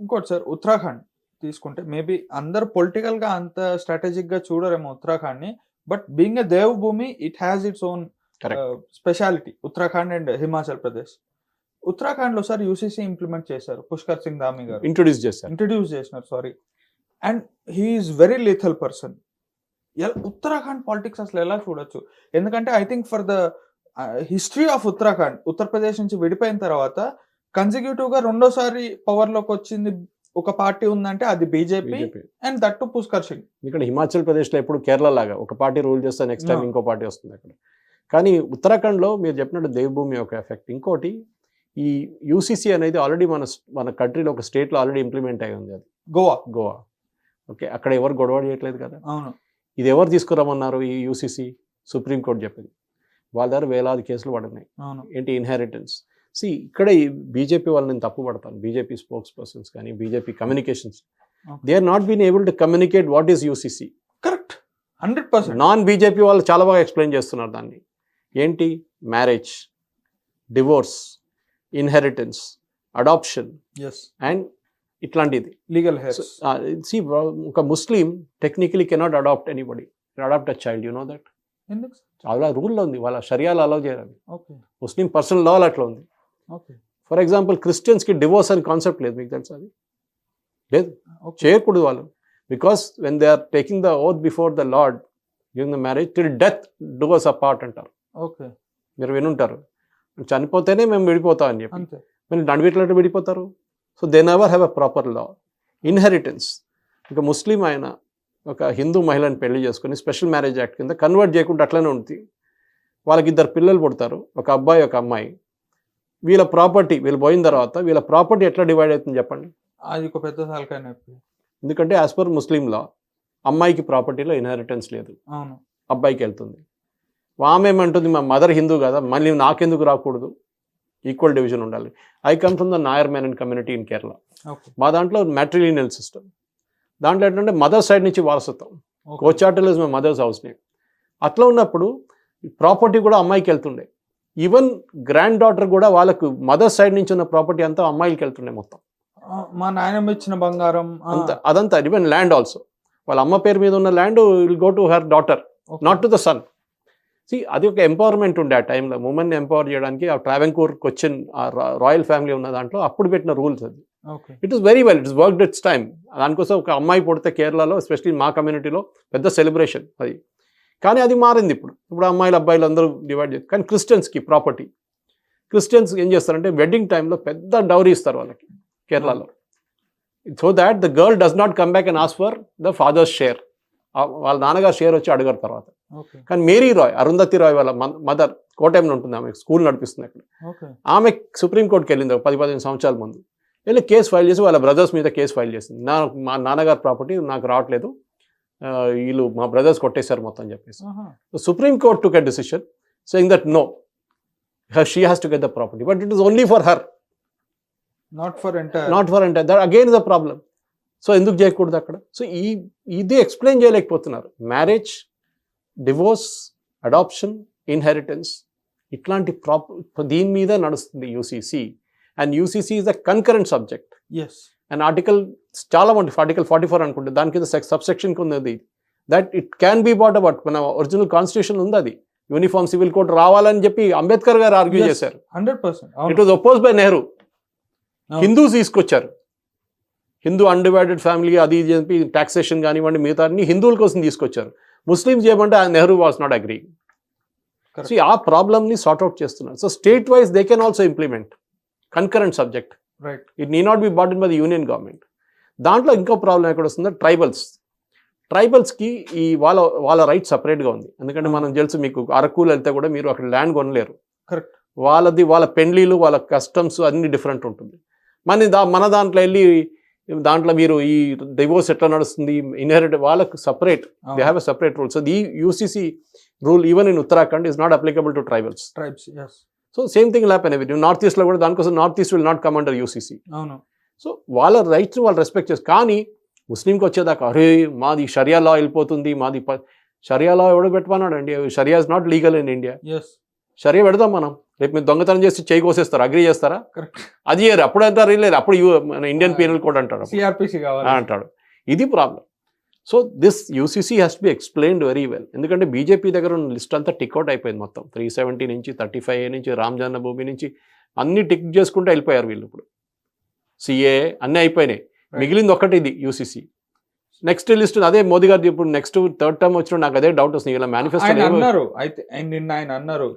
ఇంకోటి సార్ ఉత్తరాఖండ్ తీసుకుంటే మేబీ అందరూ పొలిటికల్‌గా అంత స్ట్రాటజిక్‌గా చూడరేమో ఉత్తరాఖండ్‌ని. బట్ బీయింగ్ ఎ దేవభూమి it has its own correct. Speciality Uttarakhand and Himachal Pradesh. ఉత్తరాఖండ్‌లో సార్ యూసీసీ ఇంప్లిమెంట్ చేశారు. పుష్కర్ సింగ్ ధామి గారు ఇంట్రొడ్యూస్ చేశారు. ఇంట్రొడ్యూస్ చేసినారు sorry. And he is very lethal person. Uttarakhand politics అసలు ఎలా చూడొచ్చు? ఎందుకంటే I think for the history of Uttarakhand Uttar Pradesh నుంచి విడిపోయిన తర్వాత కన్సిక్యూటివ్‌గా రెండోసారి పవర్‌లోకి వచ్చింది ఒక పార్టీ ఉందంటే అది BJP and that to Pushkar Singh. ఇక్కడ హిమాచల్ ప్రదేశ్లో ఎప్పుడు కేరళ లాగా ఒక పార్టీ రూల్ చేస్తే నెక్స్ట్ టైం ఇంకో పార్టీ వస్తుంది అక్కడ. కానీ ఉత్తరాఖండ్లో మీరు చెప్పినట్టు దేవభూమి ఒక ఎఫెక్ట్. ఇంకోటి ఈ యూసీసీ అనేది ఆల్రెడీ మన కంట్రీలో ఒక స్టేట్లో ఆల్రెడీ ఇంప్లిమెంట్ అయి ఉంది. అది గోవా. ఓకే, అక్కడ ఎవరు గొడవ చేయట్లేదు కదా. అవును. ఇది ఎవరు తీసుకురమ్మన్నారు? ఈ యూసీసీ సుప్రీంకోర్టు చెప్పింది. వాళ్ళ దగ్గర వేలాది కేసులు పడున్నాయి. ఏంటి ఇన్హెరిటెన్స్. ఇక్కడ బీజేపీ వాళ్ళని నేను తప్పు పడతాను. బీజేపీ స్పోక్స్ పర్సన్స్ కానీ BJP communications they are not been able to communicate what is UCC. Correct 100%. Non BJP వాళ్ళు చాలా బాగా ఎక్స్ప్లెయిన్ చేస్తున్నారు దాన్ని. ఏంటి marriage, divorce, inheritance, adoption and ఇట్లాంటిది లీగల్ హెయిర్స్. ఒక Muslim technically cannot adopt anybody, adopt a child. You know that. ఎందుకు? అలా రూల్లో ఉంది, వాళ్ళ షరియాలో అలౌ చేయాలి. ఓకే. ముస్లిం పర్సనల్ లా అట్లా ఉంది. ఓకే. ఫర్ ఎగ్జాంపుల్ క్రిస్టియన్స్కి డివోర్స్ అని కాన్సెప్ట్ లేదు, మీకు తెలుసు? అది లేదు, చేయకూడదు వాళ్ళు. Because when they are taking the oath before the lord during the marriage till death do us apart అంటారు. ఓకే, మీరు వినుంటారు. చనిపోతేనే మేము విడిపోతాం అని చెప్పి. మీరు నడివిట్లట్టు విడిపోతారు. So they never have a proper law. Inheritance, ఇక ముస్లిం ఆయన ఒక హిందూ మహిళని పెళ్లి చేసుకుని స్పెషల్ మ్యారేజ్ యాక్ట్ కింద కన్వర్ట్ చేయకుండా అట్లనే ఉంటుంది. వాళ్ళకి 2 పిల్లలు పుడతారు, ఒక అబ్బాయి ఒక అమ్మాయి. వీళ్ళ ప్రాపర్టీ వీళ్ళు పోయిన తర్వాత వీళ్ళ ప్రాపర్టీ ఎట్లా డివైడ్ అవుతుంది చెప్పండి? అది ఒక పెద్ద తలకాయ నొప్పి. ఎందుకంటే యాజ్ పర్ ముస్లిం లా అమ్మాయికి ప్రాపర్టీలో ఇన్హెరిటెన్స్ లేదు, అవును, అబ్బాయికి వెళ్తుంది. ఆమె ఏమంటుంది, మా మదర్ హిందూ కదా, మళ్ళీ నాకెందుకు రాకూడదు, ఈక్వల్ డివిజన్ ఉండాలి. I come from the Nair Menon community in Kerala. మా దాంట్లో మ్యాట్రిలీనియల్ సిస్టమ్. దాంట్లో ఏంటంటే మదర్ సైడ్ నుంచి వారసత్వం. కోచాటల్ is my mother's house name. అట్లా ఉన్నప్పుడు ప్రాపర్టీ కూడా అమ్మాయికి వెళ్తుండే. ఈవెన్ గ్రాండ్ డాటర్ కూడా వాళ్ళకు మదర్ సైడ్ నుంచి ఉన్న ప్రాపర్టీ అంతా అమ్మాయిలకి వెళ్తుండే మొత్తం. మా నాయనమ్మ ఇచ్చిన బంగారం అదంతా. ఈవెన్ ల్యాండ్ ఆల్సో, వాళ్ళ అమ్మ పేరు మీద ఉన్న land will go to her daughter, not to the son. అది ఒక ఎంపవర్మెంట్ ఉండే ఆ టైంలో. ఉమెన్ని ఎంపవర్ చేయడానికి ఆ ట్రావెంకూర్ కొచ్చిన్ రాయల్ ఫ్యామిలీ ఉన్న దాంట్లో అప్పుడు పెట్టిన రూల్స్ అది. It is very well, it is worked it's time. దానికోసం ఒక అమ్మాయి పుడితే కేరళలో ఎస్పెషల్లీ మా కమ్యూనిటీలో పెద్ద సెలబ్రేషన్ అది. కానీ అది మారింది ఇప్పుడు. అమ్మాయిలు అబ్బాయిలు అందరూ డివైడ్ చేస్తారు. కానీ క్రిస్టియన్స్కి ప్రాపర్టీ, క్రిస్టియన్స్ ఏం చేస్తారంటే వెడ్డింగ్ టైంలో పెద్ద డౌరీ ఇస్తారు వాళ్ళకి కేరళలో. So that the girl does not come back and ask for the father's share. వాళ్ళ నాన్నగారు షేర్ వచ్చి అడగారు తర్వాత. కానీ మేరీ రాయ్, అరుంధతి రాయ్ వాళ్ళ మదర్ కోటయంలో ఉంటుంది, ఆమె స్కూల్ నడిపిస్తుంది అక్కడ. ఆమె సుప్రీంకోర్టుకి వెళ్ళింది 10-15 సంవత్సరాల ముందు. వెళ్ళి కేసు ఫైల్ చేసి వాళ్ళ బ్రదర్స్ మీద కేసు ఫైల్ చేసింది. మా నాన్నగారు ప్రాపర్టీ నాకు రావట్లేదు, వీళ్ళు మా బ్రదర్స్ కొట్టేశారు మొత్తం చెప్పేసి. Supreme court took a decision saying that no, she has to get the property, but it is only for her, not for entire. That again is the problem. So ఎందుకు చేయకూడదు అక్కడ? సో ఇది explain చేయలేకపోతున్నారు. Marriage, divorce, adoption, inheritance, ఇట్లాంటి దీని మీద నడుస్తుంది UCC. And UCC is a concurrent subject. And article చాలా మంది ఆర్టికల్ 44 అనుకుంటే దాని కింద సబ్సెక్షన్కి ఉంది that it can be bought about. మన ఒరిజినల్ కాన్స్టిట్యూషన్ ఉంది, అది యూనిఫామ్ సివిల్ కోడ్ రావాలని చెప్పి అంబేద్కర్ గారు ఆర్గ్యూ చేశారు. 100%. It was oppose by Nehru. Hindus తీసుకొచ్చారు, హిందూ అన్డివైడెడ్ ఫ్యామిలీ అది ఇది చెప్పి టాక్సేషన్ కానివ్వండి మిగతా అన్ని హిందువుల కోసం తీసుకొచ్చారు. ముస్లిమ్స్ చేయమంటే Nehru was not agree. So ఆ ప్రాబ్లమ్ని సార్ట్అవుట్ చేస్తున్నారు. So state wise they can also implement concurrent subject. It need not be bought in by the union government. దాంట్లో ఇంకో ప్రాబ్లం ఎక్కడ వస్తుందో ట్రైబల్స్కి ఈ వాళ్ళ రైట్ సపరేట్గా ఉంది. ఎందుకంటే మనం తెలుసు, మీకు అరకులు వెళ్తే కూడా మీరు అక్కడ ల్యాండ్ కొనలేరు. కరెక్ట్. వాళ్ళ పెండ్లీలు, వాళ్ళ కస్టమ్స్ అన్ని డిఫరెంట్ ఉంటుంది. మన దాంట్లో వెళ్ళి దాంట్లో మీరు ఈ డివోర్స్ ఎట్లా నడుస్తుంది, ఇన్హెరిట్ వాళ్ళకు separate, they have a separate rule. So the UCC rule even in Uttarakhand is not applicable to tribals. So same thing happen every north ఈస్ట్లో కూడా. దానికోసం north east will not come under UCC. So వాళ్ళ rights వాళ్ళు respect చేస్తారు. కానీ ముస్లింకి వచ్చేదాకా అరే మాది షరియా లా వెళ్ళిపోతుంది, షరియా లా ఎవడో పెట్టమన్నాడు అండి. షరియా is not legal in India. షరియా పెడదాం మనం, రేపు మీరు దొంగతనం చేసి చేయి కోసేస్తారు, అగ్రి చేస్తారా? కరెక్ట్. అది చేయరు. అప్పుడు అంటారు లేదు, అప్పుడు మన ఇండియన్ పీనల్ కోడ్ అంటాడు, సిఆర్పిసి కావాలి అంటాడు. ఇది problem. So this UCC has to be explained very well. ఎందుకంటే బీజేపీ దగ్గర ఉన్న లిస్ట్ అంతా టిక్అవుట్ అయిపోయింది మొత్తం. 370 నుంచి 35A నుంచి రామ్ జన్మభూమి నుంచి అన్ని టిక్ చేసుకుంటూ వెళ్ళిపోయారు వీళ్ళు. ఇప్పుడు సిఏ అన్నీ అయిపోయినాయి, మిగిలింది ఒకటి ఇది యూసీసీ. నెక్స్ట్ లిస్ట్ అదే మోదీ గారు ఇప్పుడు నెక్స్ట్ థర్డ్ టర్మ్ వచ్చిన నాకు అదే డౌట్ వస్తుంది. ఇలా మేనిఫెస్టో అన్నారు అయితే నిన్న ఆయన అన్నారు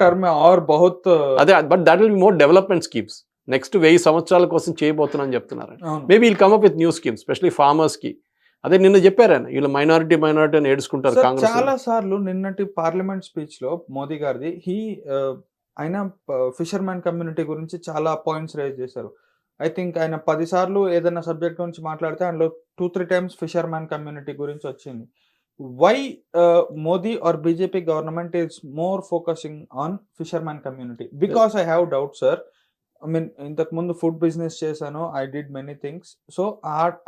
టర్మ్ ఆర్ బహుత్ అదే, but that will be more development schemes. Next 1000 సంవత్సరాల కోసం చేయబోతున్నా అని చెప్తున్నారు. Maybe will come up with new schemes especially farmers కి. అదే నిన్న చెప్పారు ఆయన, వీళ్ళు మైనారిటీ అని ఏడుచుకుంటారు కాంగ్రెస్. చాలా సార్లు నిన్నటి పార్లమెంట్ స్పీచ్ లో మోదీ గారిది ఆయన ఫిషర్మెన్ కమ్యూనిటీ గురించి చాలా పాయింట్స్ రైజ్ చేశారు. ఐ థింక్ ఆయన 10 సార్లు ఏదైనా సబ్జెక్ట్ గురించి మాట్లాడితే అందులో 2-3 టైమ్స్ ఫిషర్మెన్ కమ్యూనిటీ గురించి వచ్చింది. Why Modi or BJP government is more focusing on fishermen community? Because I have doubt sir. I mean ఇంతకు ముందు ఫుడ్ బిజినెస్ చేశాను, I did many things. So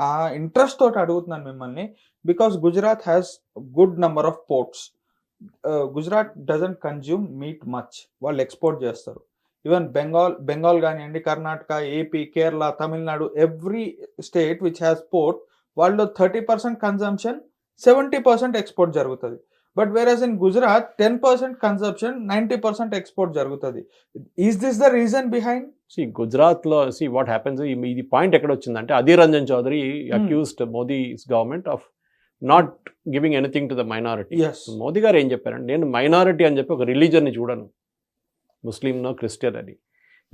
ఆ ఇంట్రెస్ట్ తోటి అడుగుతున్నాను మిమ్మల్ని. బికాస్ Gujarat has good number of ports. Gujarat doesn't consume meat much, వాళ్ళు export చేస్తారు. ఈవెన్ బెంగాల్ కానివ్వండి, Karnataka, AP, Kerala, Tamil Nadu, every state which has port, వాళ్ళు 30% కన్జంప్షన్, 70% ఎక్స్పోర్ట్ జరుగుతుంది. But whereas in Gujarat 10% consumption, 90% export జరుగుతుంది. Is this the reason behind? గుజరాత్లో వాట్ హ్యాపెన్స్, ఇది పాయింట్ ఎక్కడ వచ్చిందంటే Adhir Ranjan Chowdhury accused Modi's government of not giving anything to the minority. Modi గారు ఏం చెప్పారంటే, నేను మైనారిటీ అని చెప్పి ఒక రిలీజన్ని చూడను, ముస్లింనో క్రిస్టియన్ అని.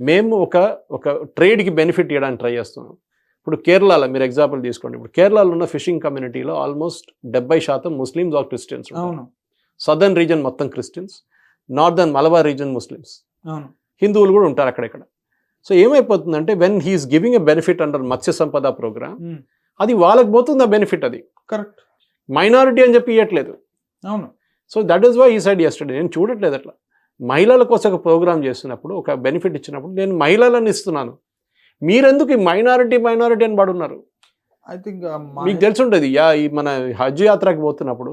మేము ఒక ట్రేడ్కి బెనిఫిట్ ఇవ్వడానికి ట్రై చేస్తున్నాం. ఇప్పుడు కేరళలో మీరు ఎగ్జాంపుల్ తీసుకోండి. ఇప్పుడు కేరళలో ఉన్న ఫిషింగ్ కమ్యూనిటీలో almost 70% Muslims or Christians. Southern region మొత్తం Christians, northern Malabar region Muslims, హిందువులు కూడా ఉంటారు అక్కడెక్కడ. సో ఏమైపోతుందంటే when he is giving a benefit under Matsya Sampada programme, అది వాళ్ళకి పోతుంది ఆ బెనిఫిట్. అది కరెక్ట్, మైనారిటీ అని చెప్పి ఇవ్వట్లేదు. అవును. సో దట్ ఈస్ వై ఈ సైడ్ యెస్టర్డే నేను చూడట్లేదు అట్లా. మహిళల కోసం ఒక ప్రోగ్రామ్ చేస్తున్నప్పుడు, ఒక బెనిఫిట్ ఇచ్చినప్పుడు నేను మహిళలను ఇస్తున్నాను, మీరెందుకు ఈ మైనారిటీ అని పడున్నారు? ఐ థింక్ మీకు తెలుసుంటుంది, ఈ మన హజ్ యాత్రకి పోతున్నప్పుడు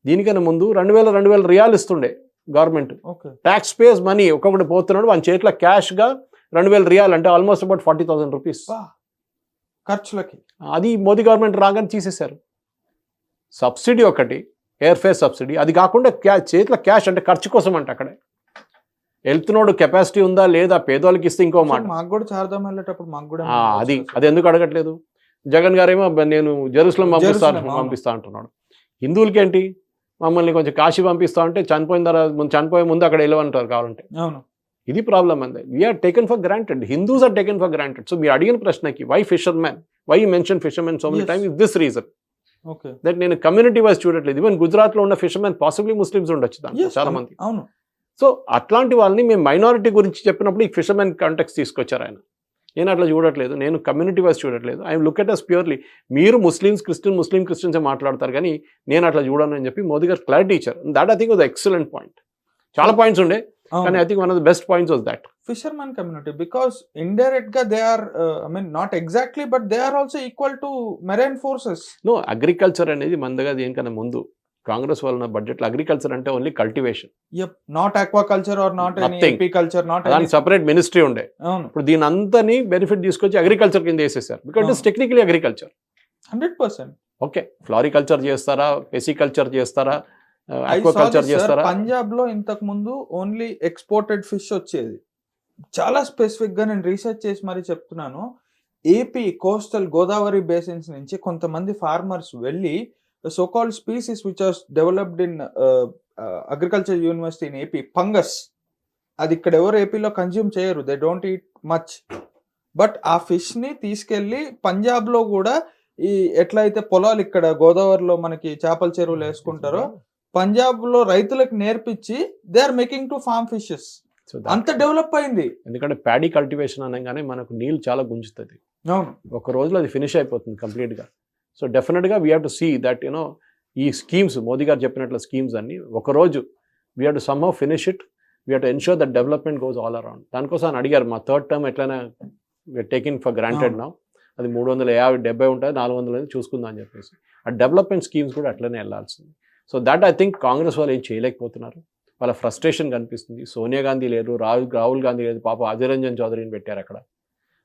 దీనికన్నా ముందు 2000 రియాల్ ఇస్తుండే గవర్నమెంట్. ట్యాక్స్ పేస్ మనీ ఒక్కొక్కటి పోతున్నాడు, మన చేతిలో క్యాష్గా 2000 రియాల్ అంటే ఆల్మోస్ట్ అబౌట్ 40,000 రూపీస్ ఖర్చులకి. అది మోదీ గవర్నమెంట్ రాగానే తీసేశారు. సబ్సిడీ ఒకటి, ఎయిర్ ఫేర్ సబ్సిడీ, అది కాకుండా చేతిలో క్యాష్ అంటే ఖర్చు కోసం అంటే అక్కడే వెళ్తున్నాడు. కెపాసిటీ ఉందా లేదా పేదోళ్ళకి ఇస్తే ఇంకో మాట. మాకు కూడా చార్ధామ్ వెళ్ళేటప్పుడు మాకు కూడా అది ఎందుకు అడగట్లేదు? జగన్ గారేమో నేను జెరూసలం పంపిస్తా అంటున్నాడు. హిందువులకి ఏంటి, మమ్మల్ని కొంచెం కాశీ పంపిస్తా అంటే చనిపోయే ముందు అక్కడ వెళ్ళమంటారు కావాలంటే. అవును, ఇది ప్రాబ్లం అండి. We're taken for granted, Hindus are taken for granted. So మీరు అడిగిన ప్రశ్నకి why fishermen, why mention fishermen so many times, is this reason that నేను కమ్యూనిటీ వైజ్ చూడట్లేదు. ఈవెన్ గుజరాత్లో ఉన్న ఫిషర్మెన్ పాసిబ్లీ ముస్లిమ్స్ ఉండొచ్చు చాలా మంది. అవును. సో అట్లాంటి వాళ్ళని మేము మైనారిటీ గురించి చెప్పినప్పుడు ఈ ఫిషర్మెన్ కాంటెక్స్ తీసుకొచ్చారు ఆయన. నేను అట్లా చూడట్లేదు, నేను కమ్యూనిటీ వైజ్ చూడట్లేదు. I look at us purely, మీరు ముస్లిం క్రిస్టియన్సే మాట్లాడతారు కానీ నేను అట్లా చూడను అని చెప్పి మోదీ గారు క్లారిటీ ఇచ్చారు. That I think was excellent point. చాలా పాయింట్స్ ఉండే కానీ I think one of the best points was that fishermen community, because indirect గా they are, I mean not exactly but they are also equal to marine forces. No, agriculture అనేది మందగా దేనికన్నా ముందు కాంగ్రెస్ వాళ్ళ budget agriculture అంటే only cultivation, not aquaculture or not apiculture, not దానికి separate ministry ఉండే. ఇప్పుడు దీని అంతని బెనిఫిట్ తీసుకొచ్చి అగ్రికల్చర్ కింద వేసేసారు. Because it's technically agriculture 100%. Okay, floriculture చేస్తారా, పెసికల్చర్ చేస్తారా, ఆక్వాకల్చర్ చేస్తారా? పంజాబ్ లో ఇంతకు ముందు ఓన్లీ ఎక్స్పోర్టెడ్ ఫిష్ వచ్చేది. చాలా స్పెసిఫిక్ గా నేను రీసెర్చ్ చేసి మరి చెప్తున్నాను. ఏపీ కోస్టల్ గోదావరి బేసిన్స్ నుంచి కొంతమంది ఫార్మర్స్ వెళ్ళి so-called species which are developed in agriculture university in AP, fungus, అది ఇక్కడ ఎవరు ఏపీలో కన్జ్యూమ్ చేయరు, they don't eat much. But ఆ ఫిష్ ని తీసుకెళ్లి పంజాబ్ లో కూడా ఈ ఎట్లయితే పొలాలు ఇక్కడ గోదావరిలో మనకి చేపల చెరువులు వేసుకుంటారో పంజాబ్ లో రైతులకు నేర్పించి they are making to farm fishes. అంత డెవలప్ అయింది. ఎందుకంటే ప్యాడీ కల్టివేషన్ అనగానే మనకు నీళ్ళు చాలా గుంజుతుంది. అవును, ఒక రోజులో అది ఫినిష్ అయిపోతుంది కంప్లీట్ గా. సో డెఫినెట్గా we have to see that you know ఈ స్కీమ్స్ మోదీ గారు చెప్పినట్లు స్కీమ్స్ అన్ని ఒకరోజు we have to somehow finish it, we have to ensure that development goes all around. దానికోసం అని అడిగారు, మా థర్డ్ టర్మ్ ఎట్లయినా we're taking for granted now, అది 350-70 ఉంటుంది, 400 చూసుకుందాం అని చెప్పేసి. ఆ డెవలప్మెంట్ స్కీమ్స్ కూడా అట్లనే వెళ్ళాల్సింది. So that I think Congress వాళ్ళు ఏం చేయలేకపోతున్నారు. వాళ్ళ ఫ్రస్ట్రేషన్ కనిపిస్తుంది. సోనియా గాంధీ లేరు, రాహుల్ గాంధీ లేదు, పాపం అధీర్ రంజన్ చౌదరిని పెట్టారు అక్కడ.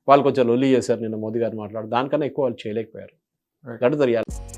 వాళ్ళు కొంచెం లొల్లి చేశారు నిన్న మోదీ గారు మాట్లాడు, దానికన్నా ఎక్కువ వాళ్ళు చేయలేకపోయారు. Right. That is the reality.